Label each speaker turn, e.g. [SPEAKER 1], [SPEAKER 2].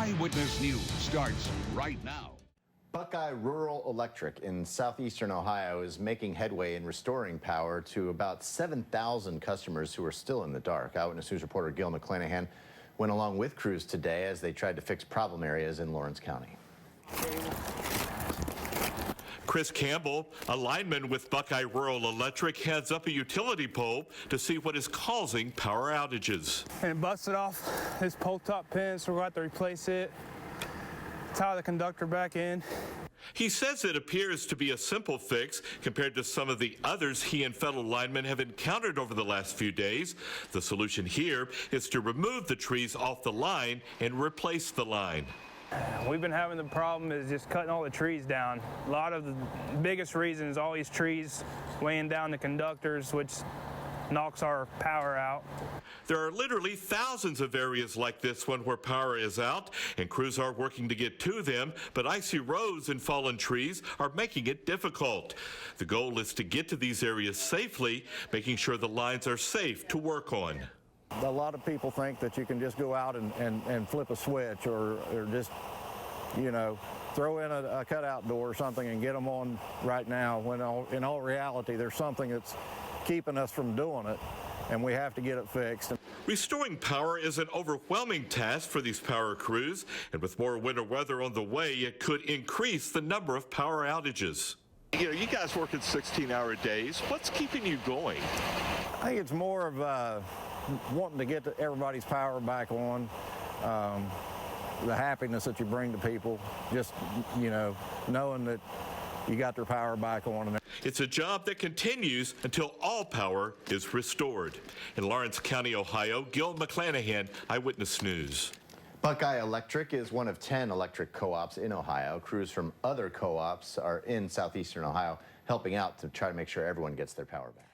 [SPEAKER 1] Eyewitness News starts right now.
[SPEAKER 2] Buckeye Rural Electric in southeastern Ohio is making headway in restoring power to about 7,000 customers who are still in the dark. Eyewitness News reporter Gil McClanahan went along with crews today as they tried to fix problem areas in Lawrence County.
[SPEAKER 3] Chris Campbell, a lineman with Buckeye Rural Electric, heads up a utility pole to see what is causing power outages.
[SPEAKER 4] And it busted off this pole top pin, so we're going to have to replace it, tie the conductor back in.
[SPEAKER 3] He says it appears to be a simple fix compared to some of the others he and fellow linemen have encountered over the last few days. The solution here is to remove the trees off the line and replace the line.
[SPEAKER 4] We've been having the problem is just cutting all the trees down. A lot of the biggest reason is all these trees weighing down the conductors, which knocks our power out.
[SPEAKER 3] There are literally thousands of areas like this one where power is out, and crews are working to get to them, but icy roads and fallen trees are making it difficult. The goal is to get to these areas safely, making sure the lines are safe to work on.
[SPEAKER 5] A lot of people think that you can just go out and flip a switch or just, you know, throw in a cutout door or something and get them on right now, when in all reality there's something that's keeping us from doing it, and we have to get it fixed.
[SPEAKER 3] Restoring power is an overwhelming task for these power crews, and with more winter weather on the way, it could increase the number of power outages. You know, you guys work in 16-hour days. What's keeping you going?
[SPEAKER 5] I think it's more of wanting to get everybody's power back on, the happiness that you bring to people, just, you know, knowing that you got their power back on.
[SPEAKER 3] It's a job that continues until all power is restored. In Lawrence County, Ohio, Gil McClanahan, Eyewitness News.
[SPEAKER 2] Buckeye Electric is one of 10 electric co-ops in Ohio. Crews from other co-ops are in southeastern Ohio helping out to try to make sure everyone gets their power back.